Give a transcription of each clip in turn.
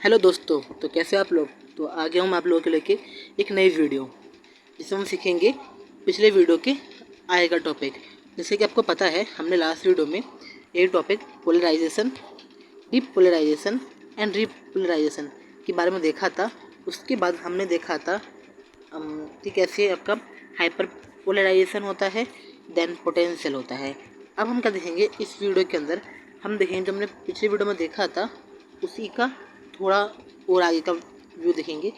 Hello दोस्तों, तो कैसे आप लोग। तो आ गया हूँ आप लोगों के लेके एक नई वीडियो जिसमें हम सीखेंगे पिछले वीडियो के आय का टॉपिक। जैसे कि आपको पता है, हमने लास्ट वीडियो में एक topic polarisation, depolarisation and repolarisation के बारे में देखा था। उसके बाद हमने देखा था कि कैसे आपका हाइपर पोलराइजेशन होता है, देन पोटेंशियल होता है। अब हम क्या देखेंगे इस वीडियो के अंदर, हम देखेंगे जो हमने पिछले वीडियो में देखा था उसी का थोड़ा और आगे का व्यू देखेंगे।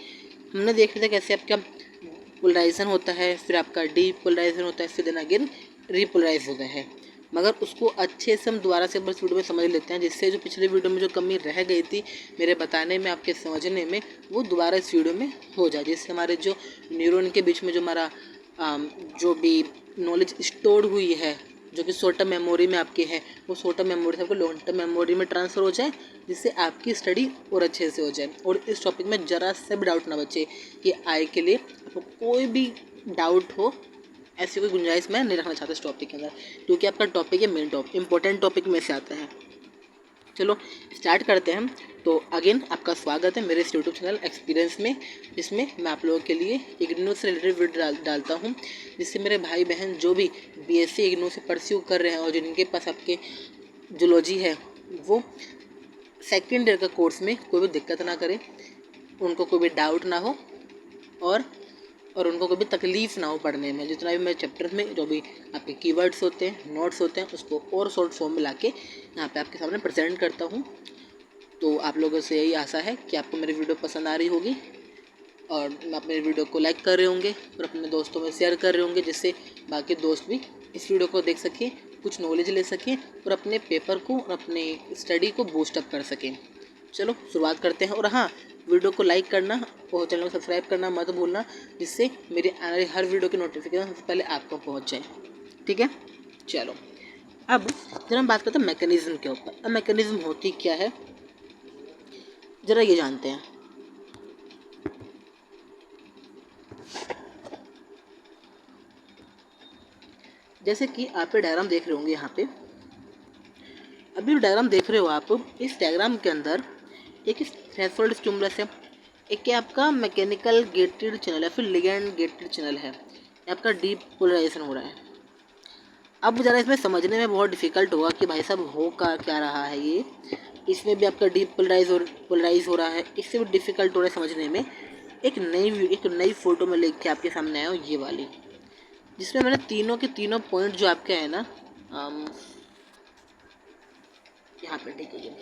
हमने देखा था कैसे आपका पोलराइजेशन होता है, फिर आपका डीपोलराइजेशन होता है, फिर देन अगेन रीपोलराइज होता है। मगर उसको अच्छे से हम दोबारा से बस वीडियो में समझ लेते हैं, जिससे जो पिछले वीडियो में जो कमी रह गई थी मेरे बताने में, आपके समझने में, वो दोबारा इस वीडियो में हो जाए, जिससे हमारे जो न्यूरॉन के बीच में जो हमारा जो भी नॉलेज स्टोर हुई है, जो कि शॉर्ट टर्म मेमोरी में आपके है, वो शॉर्ट टर्म मेमोरी से आपको लॉन्ग टर्म मेमोरी में ट्रांसफ़र हो जाए, जिससे आपकी स्टडी और अच्छे से हो जाए और इस टॉपिक में ज़रा सा भी डाउट ना बचे कि आय के लिए आपको कोई भी डाउट हो, ऐसी कोई गुंजाइश मैं नहीं रखना चाहता इस टॉपिक के अंदर, क्योंकि आपका टॉपिक है मेन टॉपिक, इंपॉर्टेंट टॉपिक में से आता है। चलो स्टार्ट करते हैं। तो अगेन आपका स्वागत है मेरे इस यूट्यूब चैनल एक्सपीरियंस में, जिसमें मैं आप लोगों के लिए इग्नू से रिलेटेड वीडियो डालता हूं, जिससे मेरे भाई बहन जो भी बीएससी इग्नू से परस्यू कर रहे हैं और जिनके पास आपके जूलॉजी है, वो सेकेंड ईयर का कोर्स में कोई भी दिक्कत ना करे, उनको कोई भी डाउट ना हो और उनको कोई भी तकलीफ़ ना हो पढ़ने में। जितना भी मैं चैप्टर में जो भी आपके कीवर्ड्स होते हैं, नोट्स होते हैं, उसको और शॉर्ट फॉर्म में लाके यहाँ पे आपके सामने प्रेजेंट करता हूँ। तो आप लोगों से यही आशा है कि आपको मेरी वीडियो पसंद आ रही होगी और आप मेरी वीडियो को लाइक कर रहे होंगे और अपने दोस्तों में शेयर कर रहे होंगे, जिससे बाकी दोस्त भी इस वीडियो को देख सकें, कुछ नॉलेज ले सकें और अपने पेपर को और अपने स्टडी को बूस्टअप कर सकें। चलो शुरुआत करते हैं। और हाँ, वीडियो को लाइक करना और चैनल को सब्सक्राइब करना मत भूलना, जिससे मेरी आने वाली हर वीडियो की नोटिफिकेशन सबसे पहले आपको पहुँच जाए। ठीक है, चलो अब जब हम बात करते हैं मैकेनिज्म के ऊपर। अब मैकेनिज्म होती क्या है ज़रा ये जानते हैं। जैसे कि आप ये डायग्राम देख रहे होंगे, यहाँ पे अभी जो डायग्राम देख रहे हो आप, इस डायग्राम के अंदर एक थ्रेशोल्ड स्टिमुलस है, एक है आपका मैकेनिकल गेटेड चैनल है, फिर लिगैंड गेटेड चैनल है, आपका डीपोलराइजेशन हो रहा है। अब ज़रा इसमें समझने में बहुत डिफिकल्ट होगा कि भाई साहब हो क्या रहा है ये। इसमें भी आपका पोलराइज हो रहा है, इससे भी डिफिकल्ट हो रहा है समझने में। एक नई फ़ोटो में लेके आपके सामने आया हूँ, ये वाली, जिसमें मैंने तीनों के तीनों पॉइंट जो आपके हैं ना, यहाँ पे ठीक है,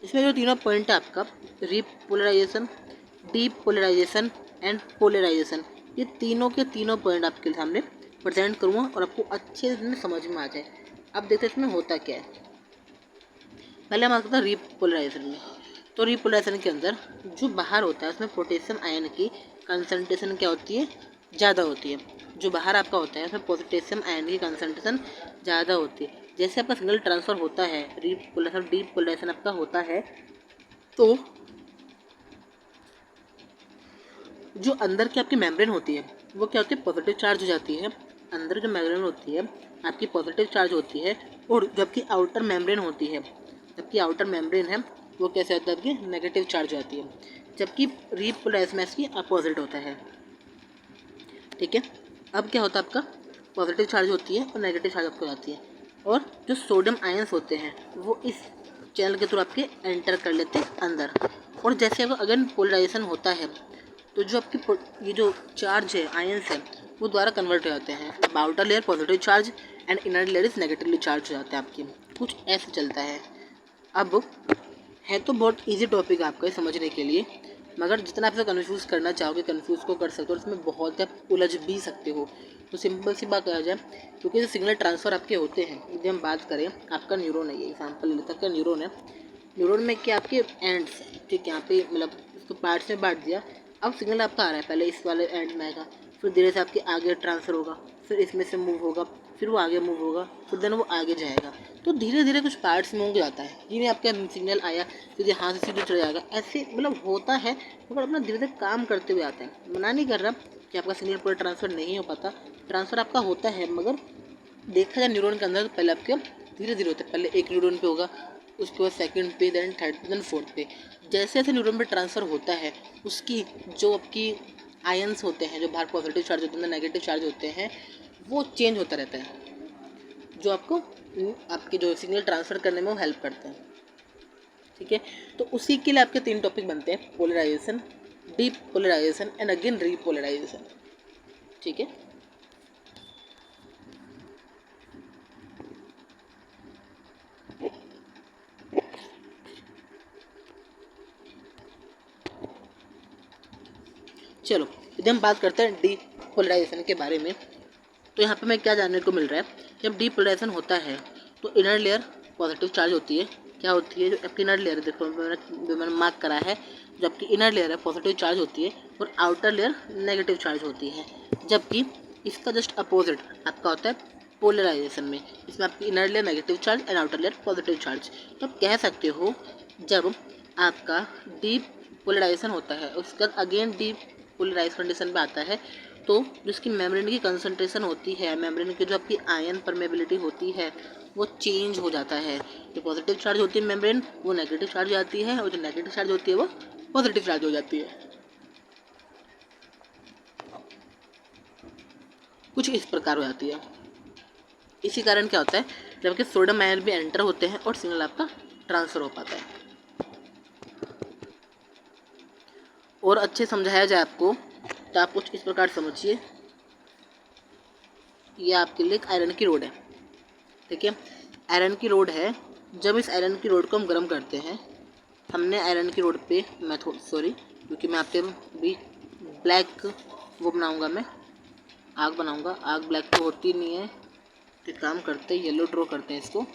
इसमें जो तीनों पॉइंट है आपका रीपोलराइजेशन, डीपोलराइजेशन एंड पोलराइजेशन, ये तीनों के तीनों पॉइंट आपके सामने प्रेजेंट करूँगा और आपको अच्छे से समझ में आ जाए। अब देखते हैं इसमें होता क्या है। पहले हम आते हैं रीपोलराइजेशन में। तो रीपोलराइजेशन के अंदर जो बाहर होता है उसमें पोटेशियम आयन की कंसनट्रेशन क्या होती है, ज़्यादा होती है। जो बाहर आपका होता है उसमें पोटेशियम आयन की कंसनट्रेशन ज़्यादा होती है। जैसे आपका सिग्नल ट्रांसफ़र होता है, रीपोलराइजेशन डीपोलराइजेशन आपका होता है, तो जो अंदर की आपकी मेम्ब्रेन होती है वो क्या होती है, पॉजिटिव चार्ज हो जाती है। अंदर जो मेम्ब्रेन होती है आपकी पॉजिटिव चार्ज होती है, और जबकि आउटर मेम्ब्रेन होती है, जबकि आउटर मेम्ब्रेन है वो कैसे होता है, आपकी नेगेटिव चार्ज हो जाती है। जबकि रीपोलराइजेशन में इसकी अपोजिट होता है। ठीक है, अब क्या होता है, आपका पॉजिटिव चार्ज होती है और नेगेटिव चार्ज आपको जाती है, और जो सोडियम आयंस होते हैं वो इस चैनल के थ्रू आपके एंटर कर लेते हैं अंदर। और जैसे अब अगर पोलराइजेशन होता है तो जो आपकी ये जो चार्ज है, आयंस है, वो द्वारा कन्वर्ट हो जाते हैं। Outer layer positive charge and inner layer is negatively charge हो जाते हैं आपके, कुछ ऐसे चलता है। अब है तो बहुत इजी टॉपिक आपका समझने के लिए, मगर जितना आप इसे कन्फ्यूज़ करना चाहोगे कन्फ्यूज़ को कर सकते हो, और इसमें बहुत आप उलझ भी सकते हो। तो सिंपल सी बात कहा जाए, क्योंकि जो सिग्नल ट्रांसफ़र आपके होते हैं, यदि हम बात करें, आपका न्यूरॉन है, ये एग्जाम्पल लेता है, न्यूरॉन है, न्यूरॉन में क्या आपके एंड्स, ठीक, यहाँ पे मतलब इसको पार्ट्स में बांट दिया। अब सिग्नल आपका आ रहा है, पहले इस वाले एंड में आएगा, फिर धीरे से आपके आगे ट्रांसफ़र होगा, फिर इसमें से मूव होगा, फिर वो आगे मूव होगा, फिर देन वो आगे जाएगा। तो धीरे धीरे कुछ पार्ट्स में होंगे जाता है, जिन्हें आपका सिग्नल आया सीधे यहाँ से सीधे चला जाएगा, ऐसे मतलब होता है, मगर अपना धीरे धीरे काम करते हुए आता है। मना नहीं कर रहा कि आपका सिग्नल पूरा ट्रांसफ़र नहीं हो पाता, ट्रांसफ़र आपका होता है, मगर देखा जाए न्यूरॉन के अंदर तो पहले आपके धीरे धीरे होता है। पहले एक न्यूरॉन पे होगा, उसके बाद सेकंड पे, देन थर्ड पे, देन फोर्थ पे। जैसे जैसे न्यूरॉन पे ट्रांसफ़र होता है उसकी जो आपकी आयंस होते हैं, जो बाहर पॉजिटिव चार्ज होते हैं, नेगेटिव चार्ज होते हैं, वो चेंज होता रहता है, जो आपको आपके जो सिग्नल ट्रांसफ़र करने में वो हेल्प करते हैं। ठीक है, तो उसी के लिए आपके 3 टॉपिक बनते हैं, polarisation, depolarisation and again repolarisation. ठीक है, चलो यदि हम बात करते हैं डीपोलराइजेशन के बारे में, तो यहाँ पे हमें क्या जानने को मिल रहा है। जब डीपोलराइजेशन होता है तो इनर लेयर पॉजिटिव चार्ज होती है। क्या होती है, जो आपकी इनर लेयर, देखो मैंने मार्क करा है, जो आपकी इनर लेयर है पॉजिटिव चार्ज होती है और आउटर लेयर नेगेटिव चार्ज होती है। जबकि इसका जस्ट अपोजिट आपका होता है पोलराइजेशन में, इसमें आपकी inner layer negative charge and outer layer positive charge. तो आप कह सकते हो जब आपका डीप पोलराइजेशन होता है उसके बाद अगेन डीप पोलराइज कंडीशन में आता है, तो जिसकी मेम्ब्रेन की कंसंट्रेशन होती है, मेम्ब्रेन की जो आपकी आयन परमेबिलिटी होती है वो चेंज हो जाता है। जो पॉजिटिव चार्ज होती है मेम्ब्रेन वो नेगेटिव चार्ज हो जाती है, और जो नेगेटिव चार्ज होती है वो पॉजिटिव चार्ज हो जाती है। कुछ इस प्रकार हो जाती है। इसी कारण क्या होता है, जब कि सोडियम आयन भी एंटर होते हैं और सिग्नल आपका ट्रांसफर हो पाता है। और अच्छे समझाया जाए आपको तो आप कुछ इस प्रकार समझिए, ये आपके लिए एक आयरन की रोड है। ठीक है, आयरन की रोड है। जब इस आयरन की रोड को हम गर्म करते हैं, हमने आयरन की रोड पे, मैं सॉरी, क्योंकि मैं आपके भी ब्लैक वो बनाऊंगा, मैं आग बनाऊंगा। आग ब्लैक तो होती नहीं है, तो काम करते हैं येलो ड्रॉ करते हैं इसको।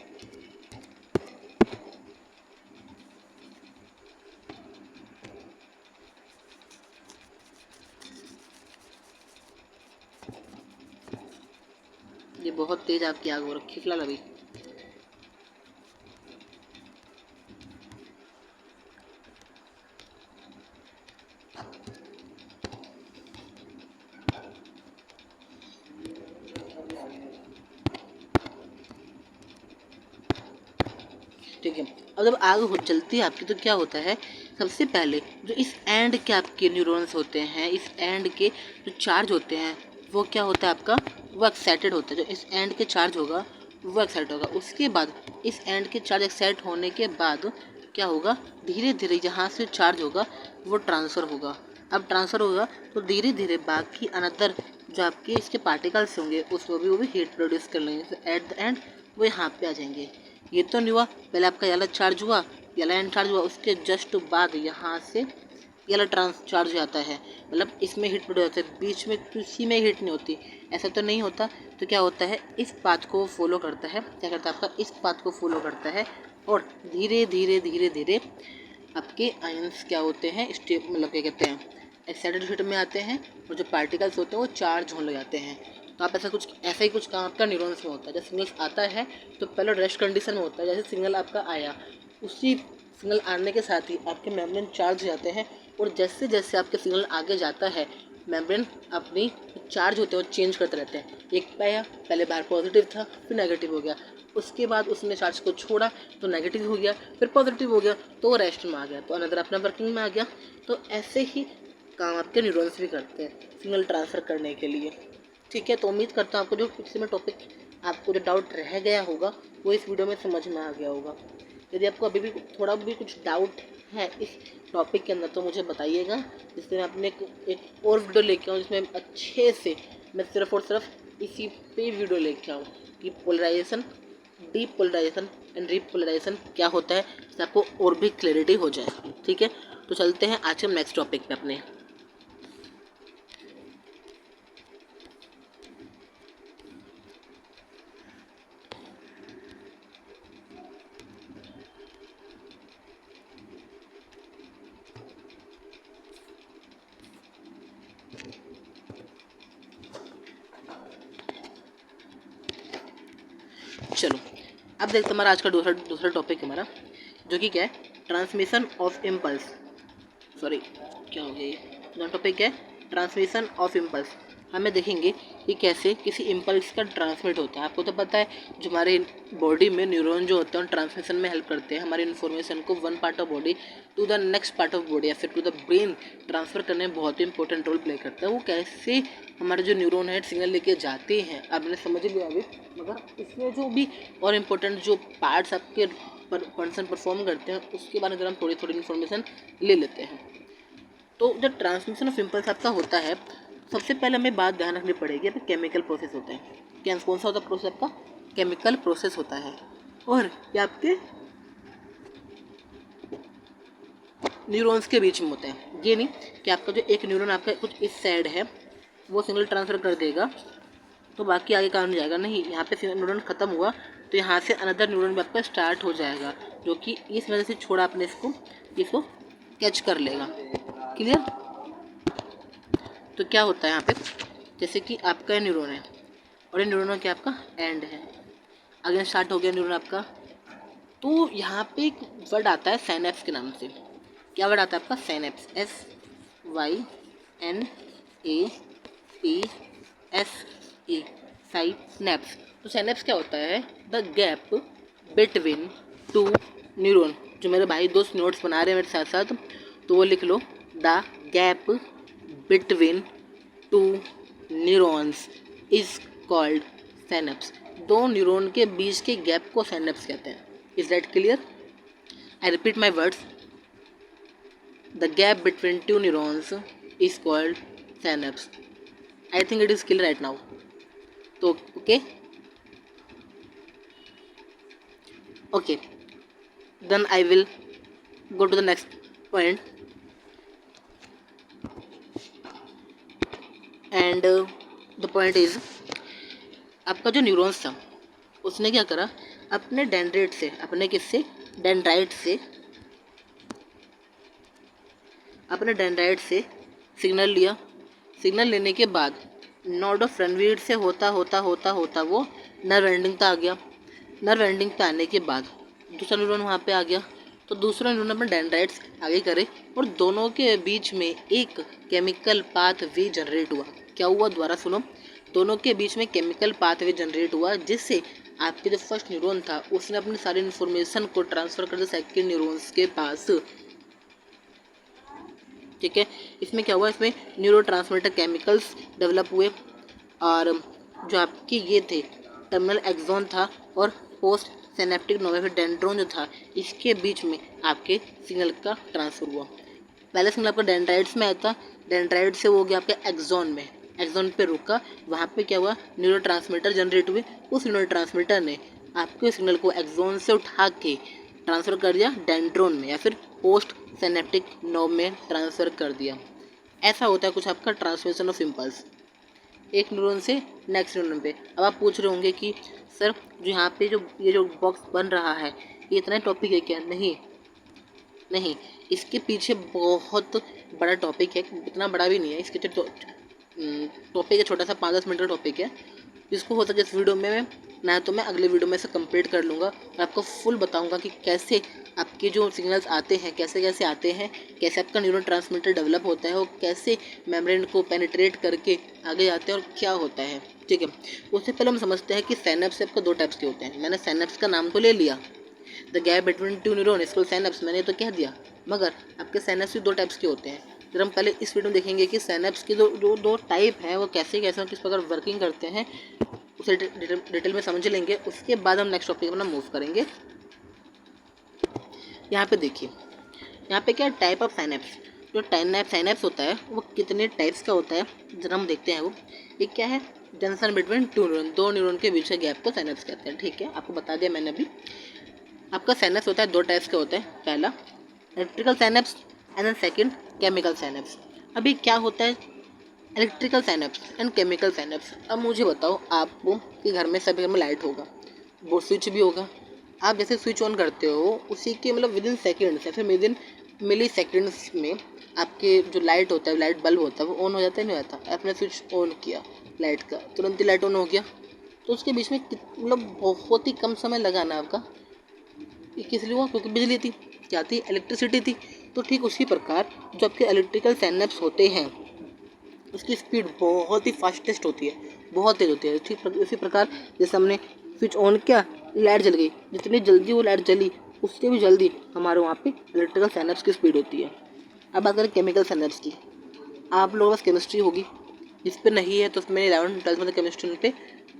ये बहुत तेज आपकी आग हो रखी फिलहाल अभी। ठीक है, अब जब आग जलती है आपकी तो क्या होता है, सबसे पहले जो इस एंड के आपके न्यूरॉन्स होते हैं, इस एंड के जो चार्ज होते हैं वो क्या होता है आपका, वो एक्साइटेड होता है। जो इस एंड के चार्ज होगा वो एक्साइट होगा। उसके बाद इस एंड के चार्ज एक्साइट होने के बाद क्या होगा, धीरे धीरे जहाँ से चार्ज होगा वो ट्रांसफ़र होगा। अब ट्रांसफ़र होगा तो धीरे धीरे बाकी अनदर जो आपके इसके पार्टिकल्स होंगे उसको भी वो भी हीट प्रोड्यूस कर लेंगे। तो एट द एंड वो यहाँ पे आ जाएंगे। ये तो नहीं हुआ, पहले आपका येलो चार्ज हुआ, येलो एंड चार्ज हुआ, उसके जस्ट बाद यहाँ से येलो ट्रांस चार्ज हो जाता है। मतलब इसमें हीट प्रोड्यूस होता है, बीच में किसी में हीट नहीं होती, ऐसा तो नहीं होता। तो क्या होता है, इस पाथ को फॉलो करता है, क्या करता है आपका, इस पाथ को फॉलो करता है और धीरे धीरे धीरे धीरे आपके आयंस क्या होते हैं, स्टेप मतलब क्या कहते हैं, एक्साइटेड स्टेट में आते हैं और जो पार्टिकल्स होते हैं वो चार्ज होने लग जाते हैं। तो आप ऐसा ही कुछ काम आपका न्यूरॉन्स में होता है। जब सिग्नल आता है तो पहले रेस्ट कंडीशन में होता है, जैसे सिग्नल आपका आया उसी सिग्नल आने के साथ ही आपके मेम्ब्रेन चार्ज हो जाते हैं, और जैसे जैसे आपके सिग्नल आगे जाता है मेम्ब्रेन अपनी चार्ज होते हैं वो चेंज करते रहते हैं। एक पाया पहले बार पॉजिटिव था फिर नेगेटिव हो गया, उसके बाद उसने चार्ज को छोड़ा तो नेगेटिव हो गया, फिर पॉजिटिव हो गया तो वो रेस्ट में आ गया, तो अनदर अपना वर्किंग में आ गया। तो ऐसे ही काम आपके न्यूरॉन्स भी करते हैं सिग्नल ट्रांसफ़र करने के लिए। ठीक है, तो उम्मीद करता हूँ आपको जो किसी में टॉपिक आपको जो डाउट रह गया होगा वो इस वीडियो में समझ में आ गया होगा। यदि आपको अभी भी थोड़ा भी कुछ डाउट है इस टॉपिक के अंदर तो मुझे बताइएगा, जिससे मैं अपने एक और वीडियो लेके आऊँ जिसमें अच्छे से मैं सिर्फ और सिर्फ इसी पे वीडियो लेके आऊँ कि पोलराइजेशन, डीपोलराइजेशन एंड रीपोलराइजेशन क्या होता है, जिससे आपको और भी क्लैरिटी हो जाए। ठीक है, तो चलते हैं आज के नेक्स्ट टॉपिक पे अपने। चलो अब देखते हैं हमारा आज का दूसरा टॉपिक हमारा, जो कि क्या है, ट्रांसमिशन ऑफ इम्पल्स। सॉरी क्या हो गया, ये टॉपिक है ट्रांसमिशन ऑफ इम्पल्स। हमें देखेंगे कि कैसे किसी इम्पल्स का ट्रांसमिट होता है। आपको तो पता है जो हमारे बॉडी में न्यूरॉन जो होते हैं ट्रांसमिशन में हेल्प करते हैं, हमारी इन्फॉर्मेशन को one part of body to the next part of body या फिर टू द ब्रेन ट्रांसफ़र करने में बहुत ही इंपॉर्टेंट रोल प्ले करता है। वो कैसे हमारे जो न्यूरॉन है सिग्नल लेके जाते हैं आपने समझ लिया अभी, मगर इसमें जो भी और इम्पोर्टेंट जो पार्ट्स आपके पर्सन परफॉर्म करते हैं उसके बारे में हम थोड़ी थोड़ी इन्फॉर्मेशन ले लेते हैं। तो जब ट्रांसमिशन ऑफ इम्पल्स आपका होता है, सबसे पहले हमें बात ध्यान रखनी पड़ेगी कि केमिकल प्रोसेस होता है। क्या कौन सा होता है प्रोसेस आपका? केमिकल प्रोसेस होता है। और ये आपके न्यूरॉन्स के बीच में होता है। ये नहीं कि आपका जो एक न्यूरॉन आपका कुछ इस साइड है वो सिग्नल ट्रांसफ़र कर देगा तो बाकी आगे काम नहीं जाएगा। नहीं, यहाँ पे न्यूरॉन ख़त्म हुआ तो यहाँ से अनदर न्यूरॉन भी आपका स्टार्ट हो जाएगा, जो कि इस वजह से छोड़ा आपने इसको कैच कर लेगा। क्लियर? तो क्या होता है यहाँ पे, जैसे कि आपका न्यूरॉन है और ये न्यूरॉन क्या आपका एंड है, अगेन स्टार्ट हो गया न्यूरॉन आपका। तो यहाँ पे एक वर्ड आता है साइनेप्स के नाम से। क्या वर्ड आता है आपका? Synapse, SYNAPSE, synapse. तो साइनेप्स क्या होता है? The gap between to neuron. जो मेरे भाई दोस्त नोट्स बना रहे हैं मेरे साथ साथ, तो वो लिख लो, the gap between two neurons is called synapse. दो न्यूरॉन के बीच के गैप को साइनेप्स कहते हैं। Is that clear? I repeat my words, the gap between two neurons is called synapse. I think it is clear right now. तो okay, then I will go to the next point and the point is, आपका जो neurons था उसने क्या करा, अपने dendrite से, अपने किससे? डेंड्राइट से सिग्नल लिया। सिग्नल लेने के बाद नोड ऑफ रनवीर से होता वो नर्व एंडिंग तक आ गया। नर्व एंडिंग पे आने के बाद दूसरा न्यूरॉन वहाँ पे आ गया, तो दूसरा न्यूरॉन अपने डेंड्राइट्स आगे करे और दोनों के बीच में एक केमिकल पाथवे जनरेट हुआ। क्या हुआ? दोबारा सुनो, दोनों के बीच में केमिकल पाथवे जनरेट हुआ जिससे आपके जो फर्स्ट न्यूरॉन था उसने अपनी सारी इन्फॉर्मेशन को ट्रांसफ़र कर दिया सेकेंड न्यूरॉन्स के पास। ठीक है, इसमें क्या हुआ? इसमें न्यूरोट्रांसमीटर केमिकल्स डेवलप हुए और जो आपके ये थे टर्मिनल एक्सॉन था और पोस्ट सिनेप्टिक नोव डेंड्रोन जो था, इसके बीच में आपके सिग्नल का ट्रांसफर हुआ। पहले सिग्नल आपका डेंड्राइट्स में आया था, डेंड्राइट से वो हो गया आपके एक्सॉन में, एक्सॉन पे रुका, वहाँ पे क्या हुआ? न्यूरोट्रांसमीटर जनरेट हुए। उस न्यूरोट्रांसमीटर ने आपके सिग्नल को एक्सॉन से उठा के ट्रांसफ़र कर दिया डेंड्रोन में या फिर पोस्ट सिनेप्टिक नोव में ट्रांसफ़र कर दिया। ऐसा होता है कुछ आपका ट्रांसमिशन ऑफ इम्पल्स एक न्यूरॉन से नेक्स्ट न्यूरॉन पे। अब आप पूछ रहे होंगे कि सर जो यहाँ पे जो ये जो बॉक्स बन रहा है ये इतना टॉपिक है क्या? नहीं, इसके पीछे बहुत बड़ा टॉपिक है, इतना बड़ा भी नहीं है। इसके टॉपिक है छोटा सा, 5-10 मिनट का टॉपिक है, जिसको हो सके इस वीडियो में ना तो मैं अगले वीडियो में से कंप्लीट कर लूँगा और आपको फुल बताऊँगा कि कैसे आपके जो सिग्नल्स आते हैं कैसे आते हैं, कैसे आपका न्यूरोट्रांसमीटर डेवलप होता है और कैसे मेम्ब्रेन को पेनिट्रेट करके आगे जाते हैं और क्या होता है। ठीक है, उससे पहले हम समझते हैं कि साइनेप्स आपका 2 टाइप्स के होते हैं। मैंने साइनेप्स का नाम तो ले लिया, the gap between to neuron इसको साइनेप्स मैंने तो कह दिया, मगर आपके साइनेप्स भी 2 टाइप्स के होते हैं। फिर हम पहले इस वीडियो में देखेंगे कि साइनेप्स के जो 2 टाइप हैं वो कैसे किस प्रकार वर्किंग करते हैं, उसे डिटेल में समझ लेंगे। उसके बाद हम नेक्स्ट टॉपिक अपना मूव करेंगे। यहाँ पे देखिए, यहाँ पे क्या टाइप ऑफ साइनेप्स, जो साइनेप्स होता है वो कितने टाइप्स का होता है जरा हम देखते हैं। वो एक क्या है? जंक्शन बिटवीन 2 न्यूरॉन, 2 न्यूरॉन के बीच के गैप को साइनेप्स कहते हैं। ठीक है, आपको बता दिया मैंने अभी। आपका साइनेप्स होता है 2 टाइप्स का होता है, पहला electrical synapse and then second chemical synapse. अभी क्या होता है electrical synapse and chemical synapse? अब मुझे बताओ आपको कि घर में सभी घर में लाइट होगा, वो स्विच भी होगा, आप जैसे स्विच ऑन करते हो उसी के मतलब विदिन सेकेंड्स या फिर विदिन मिली सेकेंड्स में आपके जो लाइट होता है, लाइट बल्ब होता है, वो ऑन हो जाता है नहीं होता? आपने स्विच ऑन किया लाइट का, तुरंत ही लाइट ऑन हो गया। तो उसके बीच में मतलब बहुत ही कम समय लगा ना आपका, किस लिए हुआ? क्योंकि बिजली थी, क्या थी? इलेक्ट्रिसिटी थी। तो ठीक उसी प्रकार जो आपके इलेक्ट्रिकल साइनेप्स होते हैं उसकी स्पीड बहुत ही फास्टेस्ट होती है, बहुत तेज़ होती है। ठीक उसी प्रकार जैसे हमने स्विच ऑन किया, लाइट जल गई, जितनी जल्दी वो लाइट जली उससे भी जल्दी हमारे वहाँ पे इलेक्ट्रिकल साइनेप्स की स्पीड होती है। अब बात करें केमिकल साइनेप्स की, आप लोगों के पास केमिस्ट्री होगी, जिस पे नहीं है तो उसमें 11th-12th में केमिस्ट्री उन पे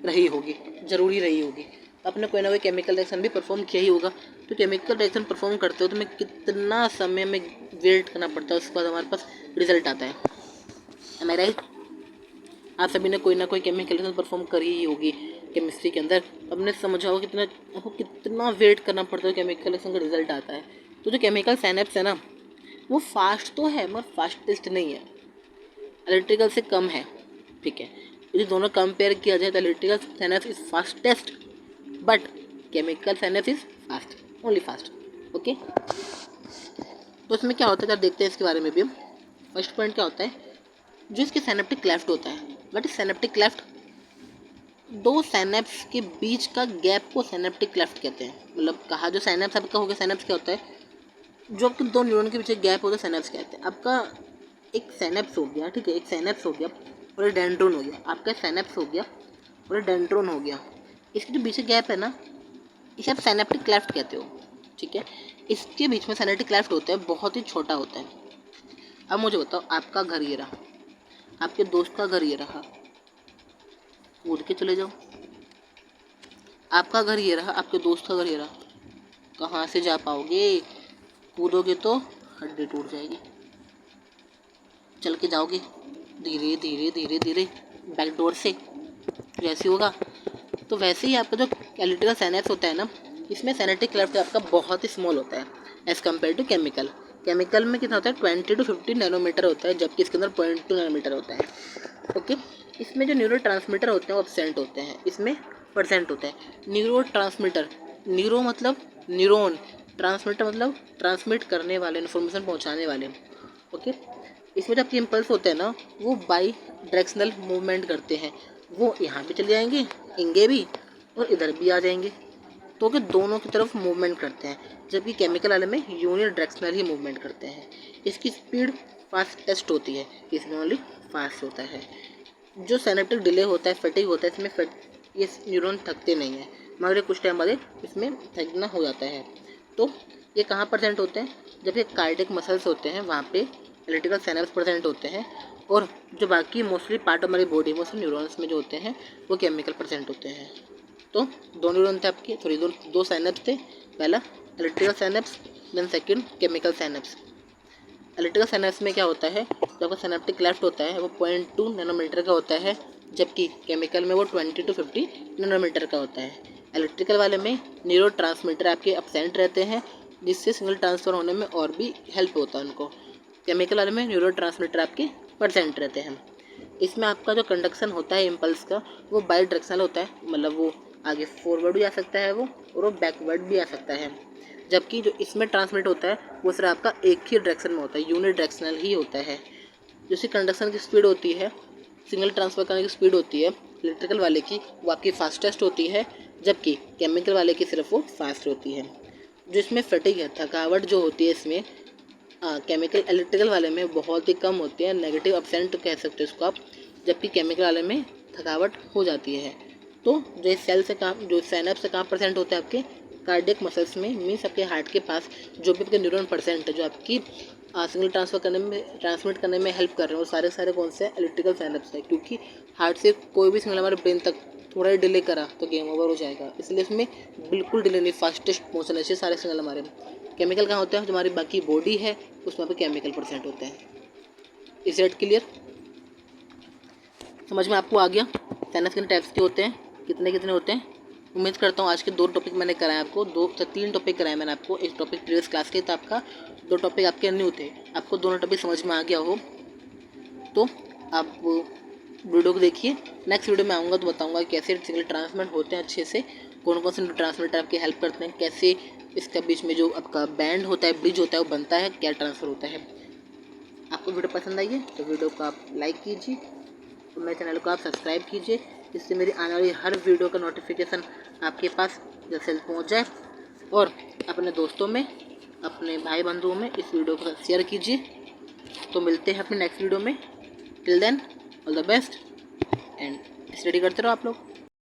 रही होगी, ज़रूरी रही होगी। आपने कोई ना कोई केमिकल रिएक्शन भी परफॉर्म किया ही होगा। तो केमिकल रिएक्शन परफॉर्म करते हो तो हमें कितना समय में वेट करना पड़ता है, उसके बाद हमारे पास रिजल्ट आता है। एम आई राइट? आप सभी ने कोई ना कोई केमिकल रिएक्शन परफॉर्म करी ही होगी केमिस्ट्री के अंदर। हमने समझा होगा कितना आपको कितना वेट करना पड़ता है केमिकल रिएक्शन का रिजल्ट आता है। तो जो केमिकल साइनेप्स है ना, वो फास्ट तो है मगर फास्टेस्ट नहीं है, इलेक्ट्रिकल से कम है। ठीक है, यदि दोनों कंपेयर किया जाए तो electrical synapse is fastest but chemical synapse is fast, only fast. Okay, तो इसमें क्या होता है, जब देखते हैं इसके बारे में भी हम। फर्स्ट पॉइंट क्या होता है, जो इसके साइनेप्टिक क्लेफ्ट होता है। What is synaptic cleft? दो साइनेप्स के बीच का गैप को साइनेप्टिक क्लेफ्ट कहते हैं। मतलब कहा जो साइनेप्स आपका हो गया, साइनेप्स क्या होता है, जो आपके दो न्यूरॉन के पीछे गैप होता है, साइनेप्स कहते हैं। आपका एक साइनेप्स हो गया, ठीक है, एक साइनेप्स हो गया और एक डेंड्रोन हो गया। आपका साइनेप्स हो गया और एक डेंड्रोन हो गया। इसके जो पीछे गैप है ना, इसे आप साइनेप्टिक क्लेफ्ट कहते हो। ठीक है, इसके बीच में साइनेप्टिक क्लेफ्ट होता है, बहुत ही छोटा होता है। अब मुझे बताओ, आपका घर ये रहा, आपके दोस्त का घर ये रहा, कूद के चले जाओ। आपका घर ये रहा, आपके दोस्त का घर ये रहा, कहाँ से जा पाओगे? कूदोगे तो हड्डी टूट जाएगी। चल के जाओगे धीरे धीरे धीरे धीरे बैक डोर से, जैसे होगा। तो वैसे ही आपका जो इलेक्ट्रिकल साइनेप्स होता है ना, इसमें साइनेप्टिक क्लेफ्ट आपका बहुत ही स्मॉल होता है as compare to chemical. Chemical में कितना होता है, 20 to 50 नैनोमीटर होता है, जबकि इसके अंदर 0.2 नैनोमीटर होता है। ओके, इसमें जो न्यूरो ट्रांसमीटर होते हैं वो एब्सेंट होते हैं, इसमें परसेंट होता है। न्यूरो ट्रांसमीटर, न्यूरो मतलब न्यूरॉन, ट्रांसमीटर मतलब ट्रांसमिट करने वाले, इन्फॉर्मेशन पहुंचाने वाले। ओके, इसमें जो आपके इम्पल्स होते हैं ना, वो बाई डायरेक्शनल मूवमेंट करते हैं। वो यहाँ भी चले जाएंगे, इंगे भी, और इधर भी आ जाएंगे, तो कि दोनों की तरफ मूवमेंट करते हैं। जबकि केमिकल वाले में यूनिडायरेक्शनल ही मूवमेंट करते हैं। इसकी स्पीड फास्टेस्ट होती है, इसमें ओनली फास्ट होता है। जो साइनेप्टिक डिले होता है, फटीग होता है, इसमें ये न्यूरॉन थकते नहीं हैं, मगर कुछ टाइम बाद इसमें थकना हो जाता है। तो ये कहाँ प्रेजेंट होते हैं, जब ये कार्डियक मसल्स होते हैं वहाँ पे इलेक्ट्रिकल साइनेप्स प्रेजेंट होते हैं, और जो बाकी मोस्टली पार्ट हमारी बॉडी में न्यूरॉन्स में जो होते हैं वो केमिकल प्रेजेंट होते हैं। तो दो न्यूरॉन थे आपके, सॉरी दो साइनेप्स थे, पहला electrical synapse, then second chemical synapse. Electrical synapse में क्या होता है, जो आपका साइनेप्टिक क्लेफ्ट होता है वो 0.2 नैनोमीटर का होता है, जबकि केमिकल में वो 20 to 50 नैनोमीटर का होता है। इलेक्ट्रिकल वाले में न्यूरो ट्रांसमीटर आपके एब्सेंट रहते हैं, जिससे सिग्नल ट्रांसफ़र होने में और भी हेल्प होता है उनको। केमिकल वाले में न्यूरो ट्रांसमीटर आपके परसेंट रहते हैं। इसमें आपका जो कंडक्शन होता है इम्पल्स का, वो बाई डायरेक्शनल होता है, मतलब वो आगे फॉरवर्ड भी आ सकता है वो, और वो बैकवर्ड भी आ सकता है। जबकि जो इसमें ट्रांसमिट होता है वो सिर्फ आपका एक ही डायरेक्शन में होता है, यूनिट डायरेक्शनल ही होता है। जैसे कंडक्शन की स्पीड होती है, सिग्नल ट्रांसफ़र करने की स्पीड होती है इलेक्ट्रिकल वाले की, वो आपकी फास्टेस्ट होती है, जबकि केमिकल वाले की सिर्फ वो फास्ट होती है। जो इसमें फटीग है, थकावट जो होती है इसमें, केमिकल इलेक्ट्रिकल वाले में बहुत ही कम होती है, नेगेटिव एब्सेंट तो कह सकते हो इसको आप, जबकि केमिकल वाले में थकावट हो जाती है। तो जो सेल से काम, जो साइनेप्स से कहाँ परसेंट होते हैं आपके कार्डियक मसल्स में, मीन्स आपके हार्ट के पास जो भी आपके न्यूरॉन परसेंट है जो आपकी सिग्नल ट्रांसफर करने में, ट्रांसमिट करने में हेल्प कर रहे हैं, वो सारे सारे कौन से इलेक्ट्रिकल साइनेप्स है। क्योंकि हार्ट से कोई भी सिग्नल हमारे ब्रेन तक थोड़ा ही डिले करा तो गेम ओवर हो जाएगा, इसलिए इसमें बिल्कुल डिले नहीं, फास्टेस्ट मोशन ऐसे सारे सिग्नल हमारे। केमिकल कहाँ होते हैं, जो हमारी बाकी बॉडी है उसमें पे केमिकल परसेंट होते हैं। Is it clear? समझ में आपको आ गया साइनेप्स कितने टाइप्स के होते हैं, कितने कितने होते हैं? उम्मीद करता हूँ आज के 2 टॉपिक मैंने कराए आपको, 2 से 3 टॉपिक कराए मैंने आपको। एक टॉपिक प्रीवियस क्लास के, तो आपका 2 टॉपिक आपके न्यू थे, आपको दोनों टॉपिक समझ में आ गया हो तो आप वीडियो को देखिए। नेक्स्ट वीडियो में आऊँगा तो बताऊँगा कैसे सिग्नल ट्रांसमिट होते हैं अच्छे से, कौन कौन से ट्रांसमीटर आपकी हेल्प करते हैं, कैसे इसके बीच में जो आपका बैंड होता है, ब्रिज होता है वो बनता है, क्या ट्रांसफ़र होता है। आपको वीडियो पसंद आई है तो वीडियो को आप लाइक कीजिए और मेरे चैनल को आप सब्सक्राइब कीजिए, जिससे मेरी आने वाली हर वीडियो का नोटिफिकेशन आपके पास जल्द से जल्द पहुँच जाए। और अपने दोस्तों में, अपने भाई बंधुओं में इस वीडियो को शेयर कीजिए। तो मिलते हैं अपने नेक्स्ट वीडियो में। Till then all the best and study करते रहो आप लोग।